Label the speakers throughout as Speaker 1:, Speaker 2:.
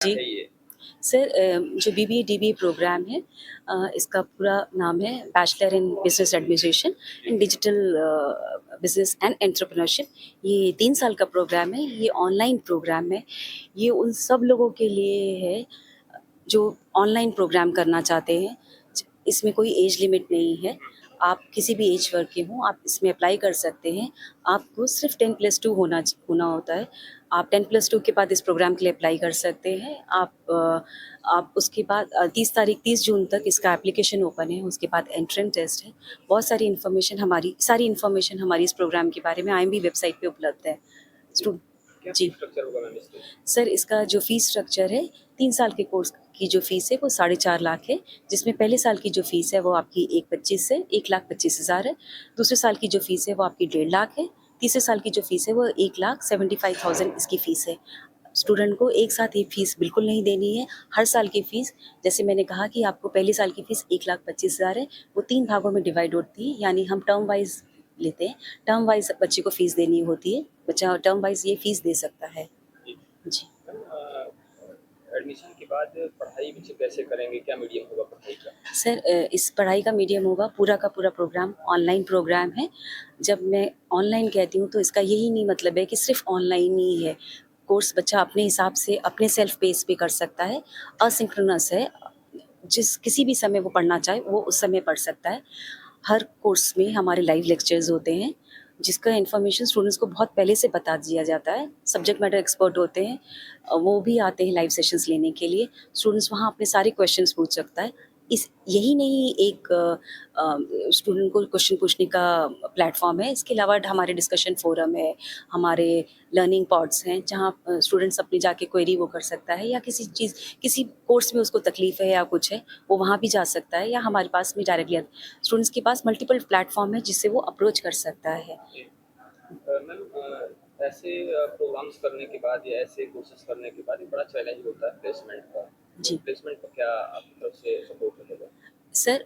Speaker 1: जी
Speaker 2: है ये?
Speaker 1: सर, जो बीबीए डीबीए प्रोग्राम है, इसका पूरा नाम है bachelor in business administration
Speaker 2: ji,
Speaker 1: in digital business and entrepreneurship. ये 3 साल का प्रोग्राम है, ये ऑनलाइन प्रोग्राम है। ये उन सब लोगों के लिए है जो ऑनलाइन प्रोग्राम करना चाहते हैं। इसमें कोई एज लिमिट नहीं है। आप किसी भी एज वर्ग के हों, आप इसमें अप्लाई कर सकते हैं। आपको सिर्फ 10+2 होना होता है। आप 10+2 के बाद इस प्रोग्राम के लिए अप्लाई कर सकते हैं। आप उसके बाद 30 जून तक इसका एप्लीकेशन ओपन है। उसके बाद एंट्रेंस टेस्ट है। बहुत सारी इन्फॉर्मेशन हमारी इस प्रोग्राम के बारे में आईएमबी वेबसाइट पे उपलब्ध है।
Speaker 2: जी।
Speaker 1: स्टूड
Speaker 2: क्या
Speaker 1: जी
Speaker 2: फीस स्ट्रक्चर होगा मैम इसके?
Speaker 1: सर, इसका जो फ़ीस स्ट्रक्चर है, 3 साल के कोर्स की जो फ़ीस है वो 4.5 लाख है, जिसमें पहले साल की जो फ़ीस है वो आपकी 1,25,000 है। दूसरे साल की जो फ़ीस है वो आपकी 1.5 लाख है। तीसरे साल की जो फ़ीस है वो 1,75,000 इसकी फ़ीस है। स्टूडेंट को एक साथ ये फ़ीस बिल्कुल नहीं देनी है। हर साल की फ़ीस, जैसे मैंने कहा कि आपको पहले साल की फ़ीस 1,25,000 है, वो 3 भागों में डिवाइड होती है, यानी हम टर्म वाइज़ लेते हैं। टर्म वाइज़ बच्चे को फ़ीस देनी होती है। बच्चा टर्म वाइज़ ये फ़ीस दे सकता है।
Speaker 2: जी।
Speaker 1: जी।
Speaker 2: मैम एडमिशन के बाद पढ़ाई बच्चे कैसे करेंगे? क्या मीडियम होगा पढ़ाई का?
Speaker 1: सर, इस पढ़ाई का मीडियम होगा, पूरा का पूरा प्रोग्राम ऑनलाइन प्रोग्राम है। जब मैं ऑनलाइन कहती हूँ तो इसका यही नहीं मतलब है कि सिर्फ ऑनलाइन ही है। कोर्स बच्चा अपने हिसाब से अपने सेल्फ पेस पे कर सकता है। असिंक्रोनस है। जिस किसी भी समय वो पढ़ना चाहे वो उस समय पढ़ सकता है। हर कोर्स में हमारे लाइव लेक्चर्स होते हैं, जिसका इन्फॉर्मेशन स्टूडेंट्स को बहुत पहले से बता दिया जाता है। सब्जेक्ट मैटर एक्सपर्ट होते हैं, वो भी आते हैं लाइव सेशंस लेने के लिए। स्टूडेंट्स वहाँ अपने सारे क्वेश्चंस पूछ सकता है। इस यही नहीं एक स्टूडेंट को क्वेश्चन पूछने का प्लेटफॉर्म है। इसके अलावा हमारे डिस्कशन फोरम है, हमारे लर्निंग पॉड्स हैं, जहाँ स्टूडेंट्स अपनी जाके क्वेरी वो कर सकता है, या किसी कोर्स में उसको तकलीफ है या कुछ है, वो वहाँ भी जा सकता है, या हमारे पास भी डायरेक्टली स्टूडेंट्स के पास मल्टीपल प्लेटफॉर्म है जिससे वो अप्रोच कर सकता है।
Speaker 2: जी। मैम ऐसे प्रोग्राम्स करने के बाद या ऐसे कोर्सेज़ करने के बाद एक बड़ा चैलेंज होता है प्लेसमेंट का। तो
Speaker 1: जी
Speaker 2: प्लेसमेंट का क्या आपकी तरफ से सपोर्ट रहेगा?
Speaker 1: सर,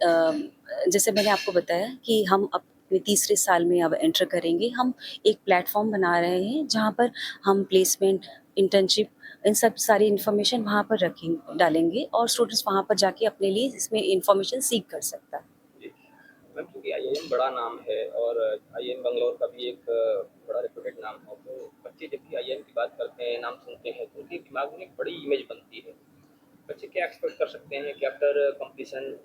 Speaker 1: जैसे मैंने आपको बताया कि हम अपने तीसरे साल में अब एंटर करेंगे। हम एक प्लेटफॉर्म बना रहे हैं जहाँ पर हम प्लेसमेंट, इंटर्नशिप, इन सब सारी इन्फॉर्मेशन वहाँ पर डालेंगे, और स्टूडेंट्स वहाँ पर जाके अपने लिए इसमें इन्फॉर्मेशन सीख कर सकता है।
Speaker 2: जी। मैम क्योंकि आईआईएम बड़ा नाम है और आईआईएम बैंगलोर का भी एक बड़ा रेप्यूटेड नाम है, तो बच्चे जब भी आईआईएम की बात करते हैं, नाम सुनते हैं, तो उनके दिमाग में एक बड़ी इमेज बनती है। बच्चे क्या एक्सपेक्ट कर सकते हैं कि आफ्टर कंप्लीशन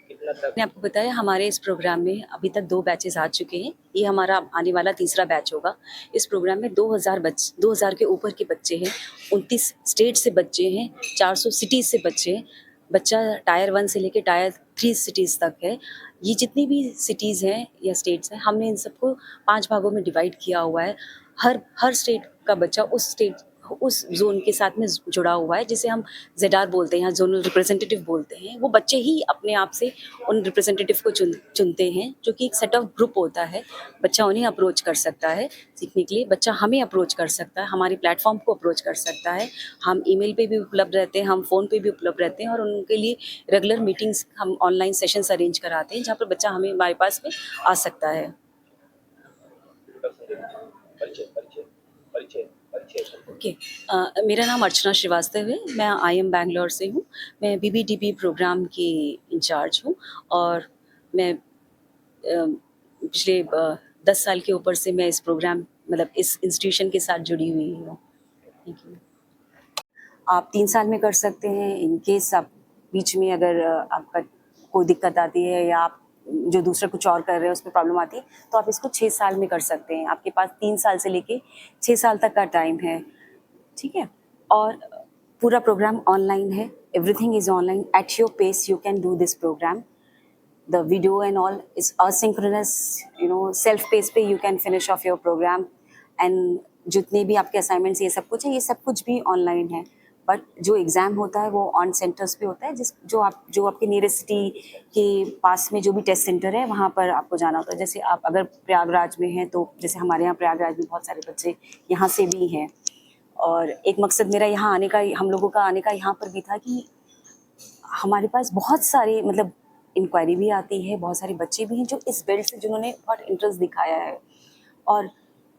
Speaker 2: कितना तक?
Speaker 1: मैंने आपको बताया हमारे इस प्रोग्राम में अभी तक 2 बैचेज़ आ चुके हैं। ये हमारा आने वाला तीसरा बैच होगा। इस प्रोग्राम में 2000 के ऊपर के बच्चे हैं, 29 स्टेट से बच्चे हैं, 400 सिटीज़ से बच्चे हैं। बच्चा टायर 1 से लेके टायर 3 सिटीज़ तक है। ये जितनी भी सिटीज़ हैं या स्टेट्स हैं, हमने इन सबको 5 भागों में डिवाइड किया हुआ है। हर हर स्टेट का बच्चा उस ज़ोन के साथ में जुड़ा हुआ है, जिसे हम ज़ेडार बोलते हैं या ज़ोनल रिप्रेजेंटेटिव बोलते हैं। वो बच्चे ही अपने आप से उन रिप्रेजेंटेटिव को चुनते हैं, जो कि एक सेट ऑफ ग्रुप होता है। बच्चा उन्हें अप्रोच कर सकता है सीखने के लिए। बच्चा हमें अप्रोच कर सकता है, हमारी प्लेटफॉर्म को अप्रोच कर सकता है। हम ईमेल पे भी उपलब्ध रहते हैं, हम फ़ोन पे भी उपलब्ध रहते हैं, और उनके लिए रेगुलर मीटिंग्स, हम ऑनलाइन सेशंस अरेंज कराते हैं, जहाँ पर बच्चा हमारे पास में आ सकता है।
Speaker 2: इंट्रोडक्शन दे दीजिए। परिचय, परिचय, परिचय, परिचय शब्द।
Speaker 1: ओके। मेरा नाम अर्चना श्रीवास्तव है। मैं आईएम बैंगलोर से हूँ। मैं बीबीडीबी प्रोग्राम की इंचार्ज हूँ, और मैं पिछले 10 साल के ऊपर से मैं इस प्रोग्राम, मतलब इस इंस्टीट्यूशन के साथ जुड़ी हुई हूँ। Thank you. आप 3 साल में कर सकते हैं। इन केस आप बीच में अगर आपका कोई दिक्कत आती है, या आप जो दूसरा कुछ और कर रहे हैं उसमें प्रॉब्लम आती है, तो आप इसको 6 साल में कर सकते हैं। आपके पास 3 साल से लेके 6 साल तक का टाइम है। ठीक है? और पूरा प्रोग्राम ऑनलाइन है। Everything is online. At your pace you can do this program. The video and all is asynchronous, self pace पे you can finish off your program, and जितने भी आपके असाइनमेंट्स ये सब कुछ है, ये सब कुछ भी ऑनलाइन है। बट जो एग्ज़ाम होता है वो ऑन सेंटर्स पे होता है, जो आपके नियरेस्ट सिटी के पास में जो भी टेस्ट सेंटर है वहाँ पर आपको जाना होता है। जैसे आप अगर प्रयागराज में हैं, तो जैसे हमारे यहाँ प्रयागराज में बहुत सारे बच्चे यहाँ से भी हैं, और एक मकसद मेरा यहाँ आने का, हम लोगों का आने का यहाँ पर भी था कि हमारे पास बहुत सारे, मतलब इंक्वायरी भी आती है, बहुत सारे बच्चे भी हैं जो इस फील्ड से, जिन्होंने बहुत इंटरेस्ट दिखाया है, और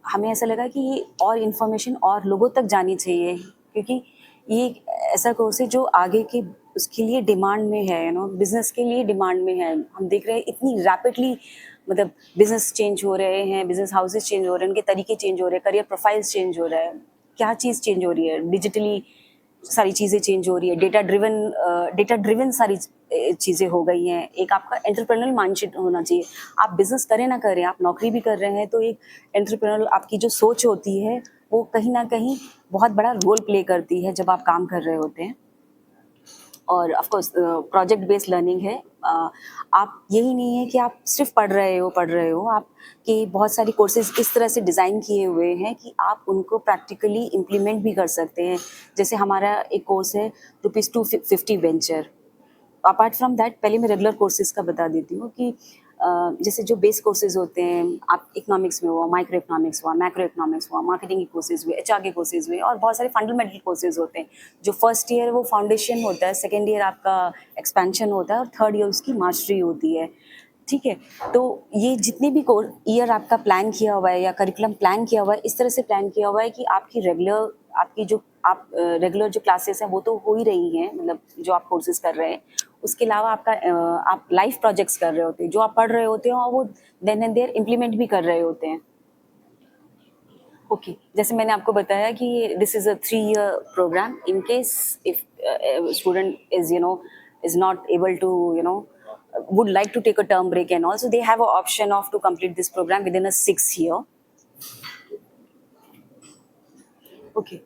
Speaker 1: हमें ऐसा लगा कि ये और इन्फॉर्मेशन और लोगों तक जानी चाहिए, क्योंकि ये एक ऐसा कोर्स है जो आगे के उसके लिए डिमांड में है, बिजनेस के लिए डिमांड में है। हम देख रहे हैं इतनी रैपिडली, मतलब बिजनेस चेंज हो रहे हैं, बिजनेस हाउसेस चेंज हो रहे हैं, उनके तरीके चेंज हो रहे हैं, करियर प्रोफाइल्स चेंज हो रहा है। क्या चीज़ चेंज हो रही है? डिजिटली सारी चीज़ें चेंज हो रही है, डेटा ड्रिवन सारी चीज़ें हो गई हैं। एक आपका एंटरप्रेन्योरल माइंडसेट होना चाहिए। आप बिजनेस करें ना करें, आप नौकरी भी कर रहे हैं, तो एक एंटरप्रेन्योरल आपकी जो सोच होती है वो कहीं ना कहीं बहुत बड़ा रोल प्ले करती है जब आप काम कर रहे होते हैं। और of course project based learning है। आप यही नहीं है कि आप सिर्फ पढ़ रहे हो, आप के बहुत सारी कोर्सेज इस तरह से डिज़ाइन किए हुए हैं कि आप उनको प्रैक्टिकली इम्प्लीमेंट भी कर सकते हैं। जैसे हमारा एक कोर्स है ₹250 वेंचर। अपार्ट फ्रॉम दैट, पहले मैं रेगुलर कोर्सेज का बता देती हूँ कि जैसे जो बेस कोर्सेज होते हैं, आप इकोनॉमिक्स में हुआ, माइक्रो इकोनॉमिक्स हुआ, मैक्रो इकोनॉमिक्स हुआ, मार्केटिंग के कोर्सेज हुए, एचआर के कोर्सेज हुए, और बहुत सारे फंडामेंटल कोर्सेज होते हैं। जो फर्स्ट ईयर वो फाउंडेशन होता है, सेकेंड ईयर आपका एक्सपेंशन होता है, और थर्ड ईयर उसकी मास्टरी होती है। ठीक है, तो ये जितने भी कोर्स ईयर आपका प्लान किया हुआ है या करिकुलम प्लान किया हुआ है, इस तरह से प्लान किया हुआ है कि आपकी रेगुलर जो क्लासेस हैं वो तो हो ही रही हैं, मतलब जो आप कोर्सेज कर रहे हैं, उसके अलावा आप लाइफ प्रोजेक्ट्स कर रहे होते हैं, जो आप पढ़ रहे होते हैं और वो देन एंड देयर इम्प्लीमेंट भी कर रहे होते हैं। ओके, जैसे मैंने आपको बताया कि this is a 3 year program. In case if student is not able to would like to take a term break, and also they have an option of to complete this program within a 6 year. Okay.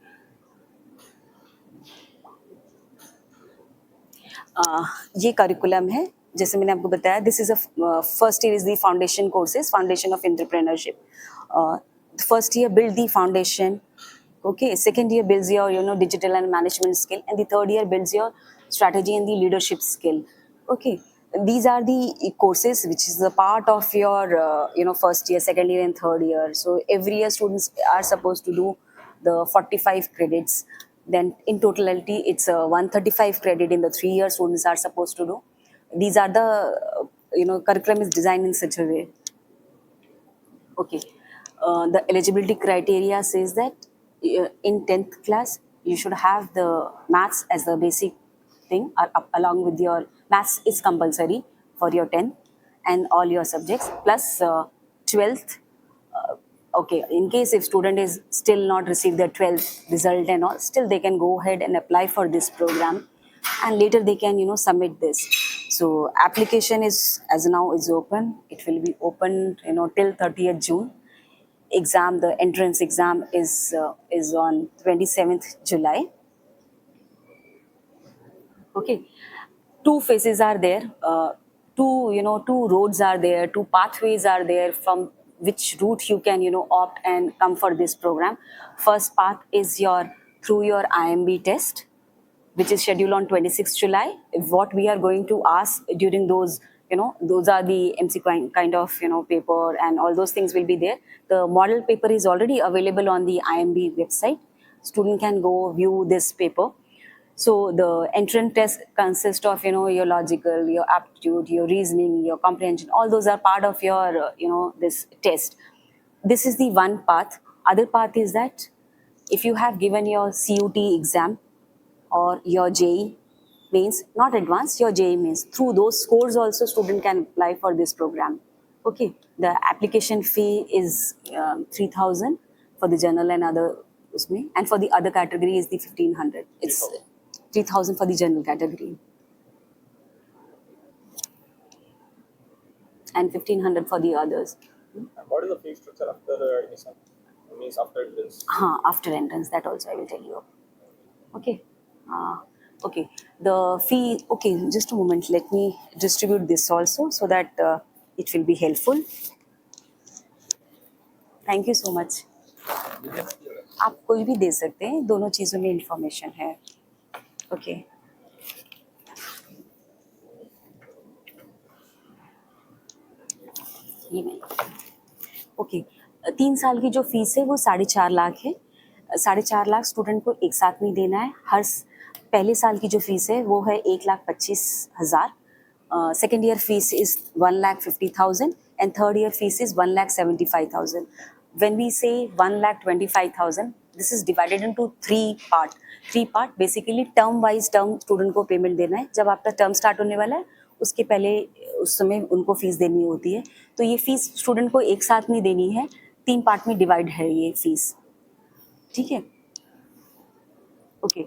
Speaker 1: ये curriculum है, जैसे मैंने आपको बताया, this is a first year is the foundation courses, foundation of entrepreneurship. First year build the foundation, okay. Second year builds your digital and management skill, and the third year builds your strategy and the leadership skill. Okay, these are the courses which is a part of your first year, second year, and third year. So every year students are supposed to do the 45 credits. Then in totality it's 135 credit in the 3 year students are supposed to do. These are the curriculum is designed in such a way. Okay. The eligibility criteria says that in 10th class, you should have the maths as the basic thing, along with your maths is compulsory for your 10th and all your subjects, plus 12th. Okay, in case if student is still not received their 12th result and all, still they can go ahead and apply for this program, and later they can submit this. So application is as now is open. It will be open till 30th June. Exam, the entrance exam is on 27th July. Okay, two phases are there. Two roads are there. Two pathways are there from which route you can opt and come for this program. First path is through your IMB test, which is scheduled on 26th July. What we are going to ask during those are the MC kind of paper, and all those things will be there. The model paper is already available on the IMB website. Student can go view this paper. So the entrance test consists of your logical, your aptitude, your reasoning, your comprehension. All those are part of your this test. This is the one path. Other path is that if you have given your CUT exam or your JEE means, not advanced, your JEE means, through those scores also student can apply for this program. Okay, the application fee is 3,000 for the general and other usme, and for the other category is the 1,500. It's 3,000 for the general category and 1,500 for the others.
Speaker 2: What is the fee structure after admission? Means after entrance?
Speaker 1: After entrance, that also I will tell you. Okay. Okay. The fee. Okay, just a moment. Let me distribute this also so that it will be helpful. Thank you so much. आप कोई भी दे सकते हैं, दोनों चीज़ों में information है. Okay. ये नहीं. ओके. 3 साल की जो फीस है वो 4.5 लाख है. 4.5 लाख स्टूडेंट को एक साथ में देना है. पहले साल की जो फीस है वो है 1,25,000. Second year fees is 1,50,000 and third year fees is 1,75,000. When we say 1,25,000, this is divided into three part basically term wise term student को पेमेंट देना है। जब आपका टर्म स्टार्ट होने वाला है उसके पहले उस समय उनको फीस देनी होती है। तो ये फीस स्टूडेंट को एक साथ नहीं देनी है, 3 पार्ट में डिवाइड है ये फीस, ठीक है। Okay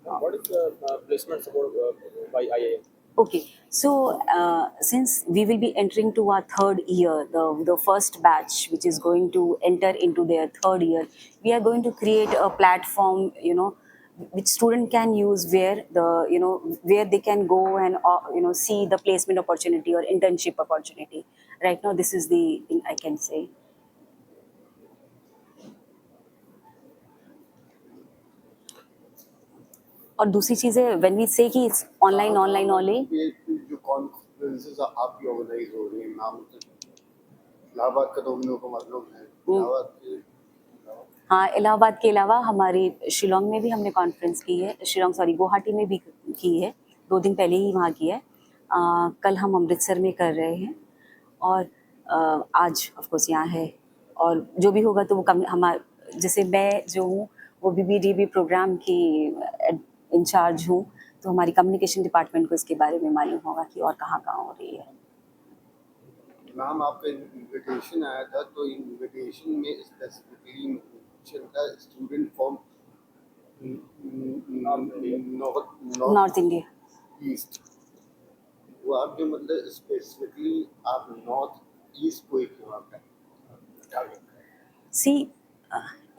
Speaker 2: What is the placement support by IIM?
Speaker 1: Okay, so since we will be entering to our third year, the first batch which is going to enter into their third year, we are going to create a platform, you know, which student can use where where they can go and see the placement opportunity or internship opportunity. Right now, this is the thing I can say. और दूसरी चीज़ है when we से कि it's online
Speaker 3: ये जो conferences आपकी organise हो रही हैं, नाम इलाहाबाद का तो हम लोगों को मालूम है, इलाहाबाद के
Speaker 1: हाँ, इलाहाबाद के अलावा हमारी शिलोंग में भी हमने कॉन्फ्रेंस की है, गुवाहाटी में भी की है, 2 दिन पहले ही वहाँ की है। कल हम अमृतसर में कर रहे हैं और आज ऑफ कोर्स यहाँ है। और जो भी होगा तो वो जैसे मैं जो हूँ वो BBDB प्रोग्राम की इंचार्ज हूँ, तो हमारी कम्युनिकेशन डिपार्टमेंट को इसके बारे में मालूम होगा कि और कहाँ कहाँ हो रही है।
Speaker 3: नाम आपका इनविटेशन आया था, तो इनविटेशन में स्पेसिफिकली मेंशन था student from
Speaker 1: north India
Speaker 3: east. वो आप जो मतलब स्पेसिफिकली आप नॉर्थ ईस्ट को क्यों आपका
Speaker 1: सी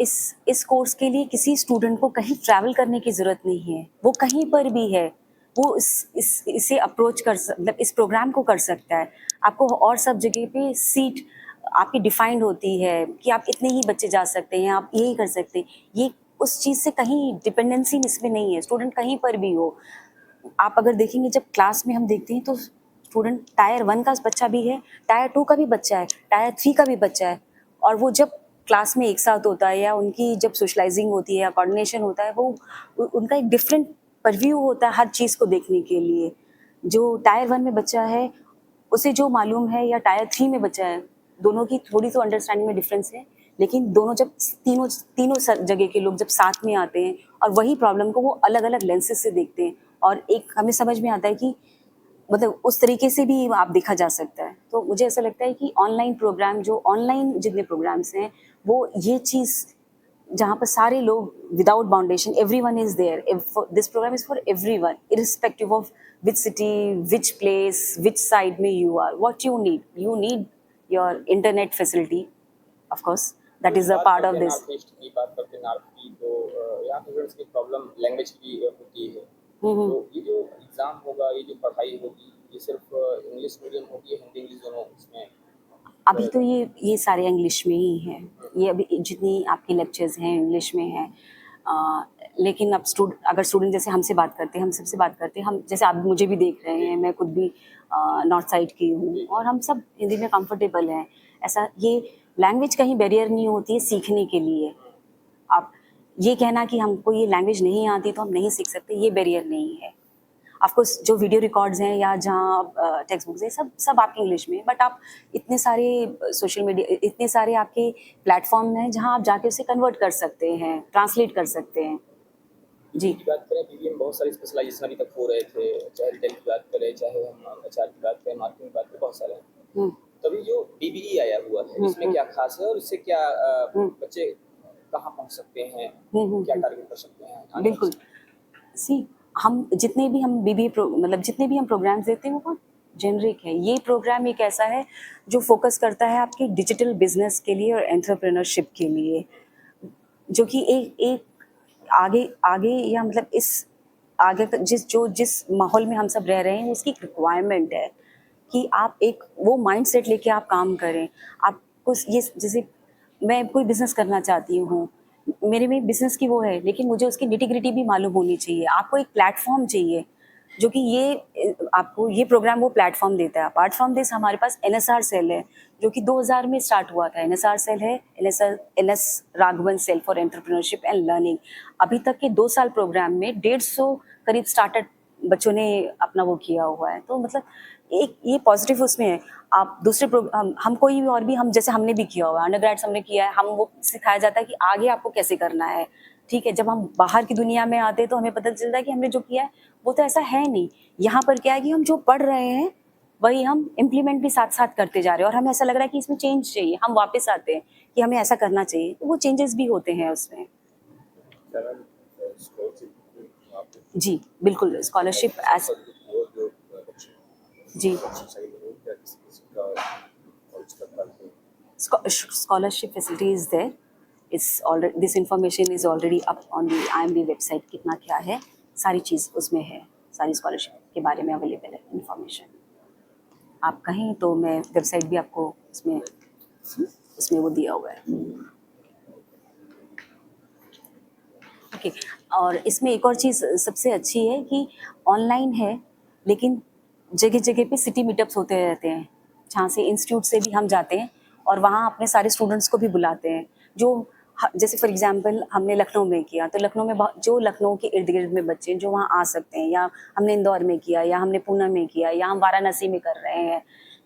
Speaker 1: इस कोर्स के लिए किसी स्टूडेंट को कहीं ट्रैवल करने की ज़रूरत नहीं है, वो कहीं पर भी है वो इसे अप्रोच मतलब इस प्रोग्राम को कर सकता है। आपको और सब जगह पे सीट आपकी डिफाइंड होती है कि आप इतने ही बच्चे जा सकते हैं, आप यही कर सकते हैं। ये उस चीज़ से कहीं डिपेंडेंसी इसमें नहीं है, स्टूडेंट कहीं पर भी हो। आप अगर देखेंगे जब क्लास में हम देखते हैं तो स्टूडेंट टायर 1 का बच्चा भी है, टायर 2 का भी बच्चा है, टायर 3 का भी बच्चा है, और वो जब क्लास में एक साथ होता है या उनकी जब सोशलाइजिंग होती है या कोऑर्डिनेशन होता है, वो उनका एक डिफरेंट परव्यू होता है हर चीज़ को देखने के लिए। जो टायर 1 में बच्चा है उसे जो मालूम है या टायर 3 में बच्चा है, दोनों की थोड़ी तो अंडरस्टैंडिंग में डिफरेंस है, लेकिन दोनों जब तीनों जगह के लोग जब साथ में आते हैं और वही प्रॉब्लम को वो अलग अलग लेंसेज से देखते हैं और एक हमें समझ में आता है कि मतलब उस तरीके से भी आप देखा जा सकता है। तो मुझे ऐसा लगता है कि ऑनलाइन प्रोग्राम ऑनलाइन जितने प्रोग्राम्स हैं वो ये चीज़ जहाँ पर सारे लोग without boundation everyone is there, this program is for everyone irrespective of which city, which place, which side में you are, what you need your internet facility, of course that is a part of this.
Speaker 2: बात करते हैं north की, तो यहाँ पे students की problem language की होती है। तो ये जो एग्जाम होगा, ये जो पढ़ाई होगी, ये सिर्फ इंग्लिश मीडियम होगी, हिंदी इंग्लिश दोनों इसमें?
Speaker 1: अभी तो ये सारे इंग्लिश में ही हैं, ये अभी जितनी आपकी लेक्चर्स हैं इंग्लिश में हैं। लेकिन अब अगर स्टूडेंट जैसे हमसे बात करते हैं, हम सबसे बात करते हैं, हम जैसे आप मुझे भी देख रहे हैं, मैं खुद भी नॉर्थ साइड की हूँ और हम सब हिंदी में कंफर्टेबल हैं। ऐसा ये लैंग्वेज कहीं बैरियर नहीं होती है सीखने के लिए। आप ये कहना कि हमको ये लैंग्वेज नहीं आती तो हम नहीं सीख सकते, ये बैरियर नहीं है। ऑफकोर्स जो वीडियो रिकॉर्ड्स हैं या जहाँ टेक्स्ट बुक्स हैं सब आपके इंग्लिश में, बट आप इतने सारे सोशल मीडिया, इतने सारे आपके प्लेटफॉर्म हैं जहाँ आप जाके उसे कन्वर्ट कर सकते हैं, ट्रांसलेट कर सकते हैं। जी
Speaker 2: की बात करें, बीबीए में बहुत सारे स्पेशलाइजेशन अभी तक हो रहे थे, चाहे रिटेल की बात करें, चाहे हम एचआर की बात करें, मार्केटिंग की बात करें, बहुत सारे हैं। तभी जो बीबीई आया हुआ है, इसमें क्या खास है और इससे क्या बच्चे कहाँ पहुँच सकते हैं, क्या टारगेट कर सकते हैं?
Speaker 1: बिल्कुल, सी हम जितने भी हम मतलब जितने भी हम प्रोग्राम्स देते हैं वो बहुत जेनरिक है। ये प्रोग्राम एक ऐसा है जो फोकस करता है आपके डिजिटल बिजनेस के लिए और एंटरप्रेन्योरशिप के लिए, जो कि एक आगे या मतलब इस आगे जिस माहौल में हम सब रह रहे हैं उसकी रिक्वायरमेंट है कि आप एक वो माइंडसेट लेके आप काम करें। आपको ये जैसे मैं कोई बिजनेस करना चाहती हूँ, मेरे में बिजनेस की वो है, लेकिन मुझे उसकी निटी-ग्रिटी भी मालूम होनी चाहिए। आपको एक प्लेटफॉर्म चाहिए जो कि आपको ये प्रोग्राम वो प्लेटफॉर्म देता है। अपार्ट फ्रॉम दिस हमारे पास NSR सेल है जो कि 2000 में स्टार्ट हुआ था। NSR सेल है NS Raghavan cell for entrepreneurship and learning. अभी तक के 2 साल प्रोग्राम में 150 करीब स्टार्टअप बच्चों ने अपना वो किया हुआ है। तो मतलब एक ये पॉजिटिव उसमें है। आप दूसरे हम कोई भी और भी हम जैसे हमने भी किया हुआ अंडरग्रेड्स हमने किया है, हम वो सिखाया जाता है कि आगे आपको कैसे करना है। ठीक है, जब हम बाहर की दुनिया में आते हैं तो हमें पता चलता है कि हमने जो किया है वो तो ऐसा है नहीं। यहाँ पर क्या है कि हम जो पढ़ रहे हैं वही हम इम्प्लीमेंट भी साथ साथ करते जा रहे हैं और हमें ऐसा लग रहा है कि इसमें चेंज चाहिए। हम वापस आते हैं कि हमें ऐसा करना चाहिए, तो वो चेंजेस भी होते हैं उसमें। जी बिल्कुल, स्कॉलरशिप एज जी scholarship facility is there. It's already, this information is already up on the IMB website. कितना क्या है, सारी चीज़ उसमें है, सारी स्कॉलरशिप के बारे में अवेलेबल है इंफॉर्मेशन। आप कहें तो मैं वेबसाइट भी आपको उसमें वो दिया हुआ है। ओके, और इसमें एक और चीज़ सबसे अच्छी है कि ऑनलाइन है, लेकिन जगह जगह पे सिटी मीटअप्स होते रहते हैं, जहाँ से इंस्टीट्यूट से भी हम जाते हैं और वहाँ अपने सारे स्टूडेंट्स को भी बुलाते हैं। जो जैसे फॉर एग्जांपल हमने लखनऊ में किया, तो लखनऊ में जो लखनऊ के इर्द गिर्द में बच्चे जो वहाँ आ सकते हैं, या हमने इंदौर में किया, या हमने पूना में किया, या हम वाराणसी में कर रहे हैं।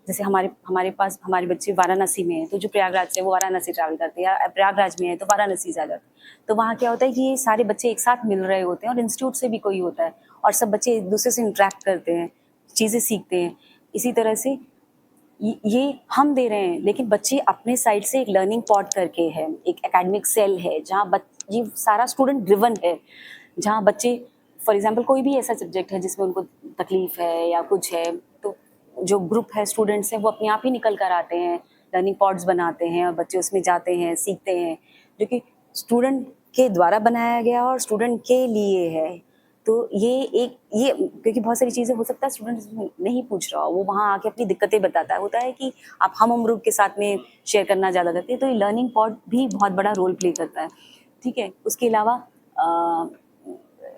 Speaker 1: जैसे हमारे पास हमारे बच्चे वाराणसी में हैं, तो जो प्रयागराज से वो वाराणसी ट्रैवल करते हैं, या प्रयागराज में है तो वाराणसी जा जाते हैं। तो वहाँ क्या होता है कि ये सारे बच्चे एक साथ मिल रहे होते हैं और इंस्टीट्यूट से भी कोई होता है और सब बच्चे एक दूसरे से इंटरेक्ट करते हैं, चीज़ें सीखते हैं। इसी तरह से ये हम दे रहे हैं, लेकिन बच्चे अपने साइड से एक लर्निंग पॉड करके है, एक एकेडमिक सेल है जहाँ ये सारा स्टूडेंट ड्रिवन है, जहाँ बच्चे फॉर एग्जांपल कोई भी ऐसा सब्जेक्ट है जिसमें उनको तकलीफ है या कुछ है, तो जो ग्रुप है स्टूडेंट्स हैं वो अपने आप ही निकल कर आते हैं, लर्निंग पॉड्स बनाते हैं और बच्चे उसमें जाते हैं, सीखते हैं, जो कि स्टूडेंट के द्वारा बनाया गया और स्टूडेंट के लिए है। तो ये क्योंकि बहुत सारी चीज़ें हो सकता है स्टूडेंट नहीं पूछ रहा हो, वो वहाँ आके अपनी दिक्कतें बताता है। होता है कि आप हम उम्र के साथ में शेयर करना ज़्यादा करते हैं, तो ये लर्निंग पॉड भी बहुत बड़ा रोल प्ले करता है। ठीक है, उसके अलावा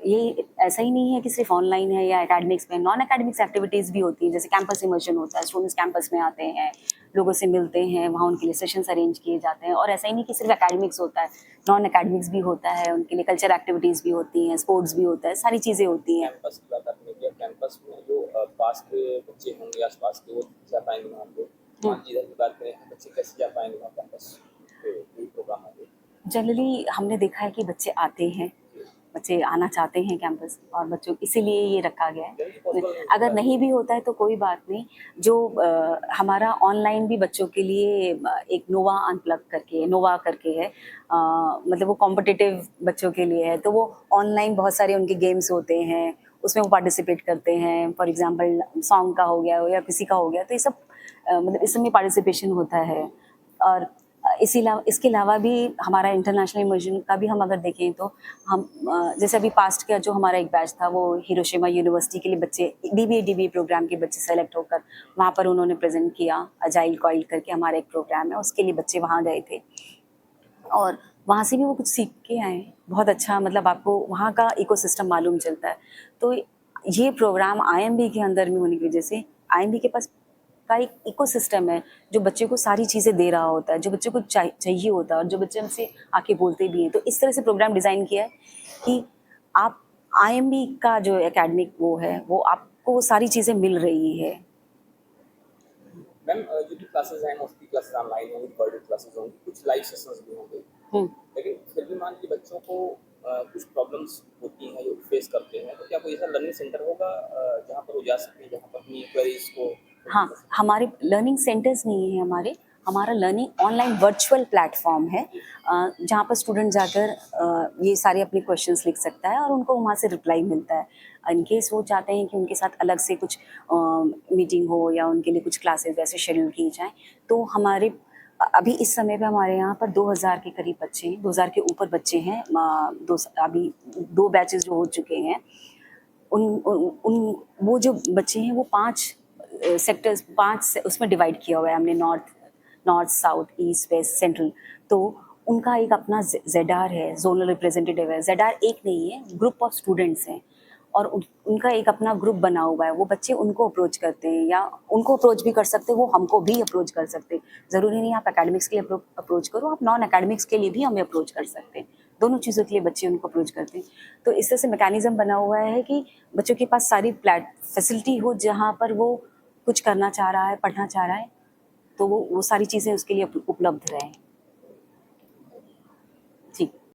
Speaker 1: ये ऐसा ही नहीं है कि सिर्फ ऑनलाइन है या एकेडमिक्स में, नॉन एकेडमिक्स एक्टिविटीज़ भी होती हैं। जैसे कैंपस इमर्शन होता है, स्टूडेंट्स कैंपस में आते हैं, लोगों से मिलते हैं, वहाँ उनके लिए सेशंस अरेंज किए जाते हैं। और ऐसा ही नहीं कि सिर्फ एकेडमिक्स होता है, नॉन एकेडमिक्स भी होता है, उनके लिए कल्चर एक्टिविटीज़ भी होती हैं, स्पोर्ट्स भी होता है, सारी चीज़ें होती हैं।
Speaker 2: कैंपस की बात आपने किया, कैंपस में जो पास के बच्चे होंगे, आस पास के, वो जा पाएंगे वहाँ पे? इधर की बात करें, बच्चे कैसे जा पाएंगे वहाँ कैंपस पे, कोई प्रोग्राम होंगे?
Speaker 1: जनरली हमने देखा है कि बच्चे आते हैं, बच्चे आना चाहते हैं कैंपस, और बच्चों इसीलिए ये रखा गया है। अगर नहीं भी होता है तो कोई बात नहीं, जो हमारा ऑनलाइन भी बच्चों के लिए एक नोवा करके है, मतलब वो कॉम्पिटिटिव बच्चों के लिए है, तो वो ऑनलाइन बहुत सारे उनके गेम्स होते हैं, उसमें वो पार्टिसिपेट करते हैं। फॉर एग्जांपल सॉन्ग का हो गया या किसी का हो गया, तो ये सब मतलब इसमें पार्टिसिपेशन होता है। और इसके अलावा भी हमारा इंटरनेशनल इमर्जन का भी हम अगर देखें तो हम जैसे अभी पास्ट का जो हमारा एक बैच था, वो हिरोशिमा यूनिवर्सिटी के लिए बच्चे डीबीए प्रोग्राम के बच्चे सेलेक्ट होकर वहाँ पर उन्होंने प्रेजेंट किया। अजाइल कॉइल करके हमारा एक प्रोग्राम है, उसके लिए बच्चे वहाँ गए थे और वहाँ से भी वो कुछ सीख के आए। बहुत अच्छा, मतलब आपको वहाँ का इकोसिस्टम मालूम चलता है। तो ये प्रोग्राम आईएमबी के अंदर में होने की वजह से आईएमबी के पास का एक इकोसिस्टम है जो बच्चे को सारी चीज़ें दे रहा होता है, जो बच्चे को चाहिए होता है, और जो बच्चे हमसे आके बोलते भी हैं। तो इस तरह से प्रोग्राम डिज़ाइन किया है कि आप आईएमबी का जो एकेडमिक वो है, वो आपको वो सारी चीज़ें मिल रही है।
Speaker 2: मैम, जो भी क्लासेस हैं, मोस्टली क्लासेस ऑनलाइन होंगी, बर्डन क्लासेस होंगी, कुछ लाइव सेशंस भी होंगे, लेकिन फिर भी मान लीजिए बच्चों को कुछ प्रॉब्लम्स होती हैं जो फेस करते हैं, तो क्या कोई ऐसा लर्निंग सेंटर होगा जहाँ पर वो जा सकते हैं, जहाँ पर अपनी क्वेरीज को?
Speaker 1: हाँ, हमारे लर्निंग सेंटर्स नहीं है, हमारा लर्निंग ऑनलाइन वर्चुअल प्लेटफॉर्म है, जहाँ पर स्टूडेंट जाकर ये सारे अपने क्वेश्चंस लिख सकता है और उनको वहाँ से रिप्लाई मिलता है। इन केस वो चाहते हैं कि उनके साथ अलग से कुछ मीटिंग हो या उनके लिए कुछ क्लासेस वैसे शेड्यूल की जाएँ, तो हमारे अभी इस समय पे हमारे यहाँ पर 2000 के करीब बच्चे हैं, 2000 के ऊपर बच्चे हैं। अभी 2 बैचेस जो हो चुके हैं, उन वो जो बच्चे हैं वो 5 सेक्टर्स, 5 उसमें डिवाइड किया हुआ है हमने, north, south, east, west, central. तो उनका एक अपना ZR है, जोनल रिप्रेजेंटेटिव है। ZR एक नहीं है, ग्रुप ऑफ स्टूडेंट्स हैं और उनका एक अपना ग्रुप बना हुआ है। वो बच्चे उनको अप्रोच करते हैं, या उनको अप्रोच भी कर सकते हैं, वो हमको भी अप्रोच कर सकते हैं। ज़रूरी नहीं आप एकेडमिक्स के लिए अप्रोच करो, आप नॉन एकेडमिक्स के लिए भी हमें अप्रोच कर सकते हैं। दोनों चीज़ों के लिए बच्चे उनको अप्रोच करते हैं। तो इस तरह से मैकेनिज्म बना हुआ है कि बच्चों के पास सारी फैसिलिटी हो, जहाँ पर वो कुछ करना चाह रहा है, पढ़ना चाह रहा है, तो वो सारी चीज़ें उसके लिए उपलब्ध रहें। ठीक।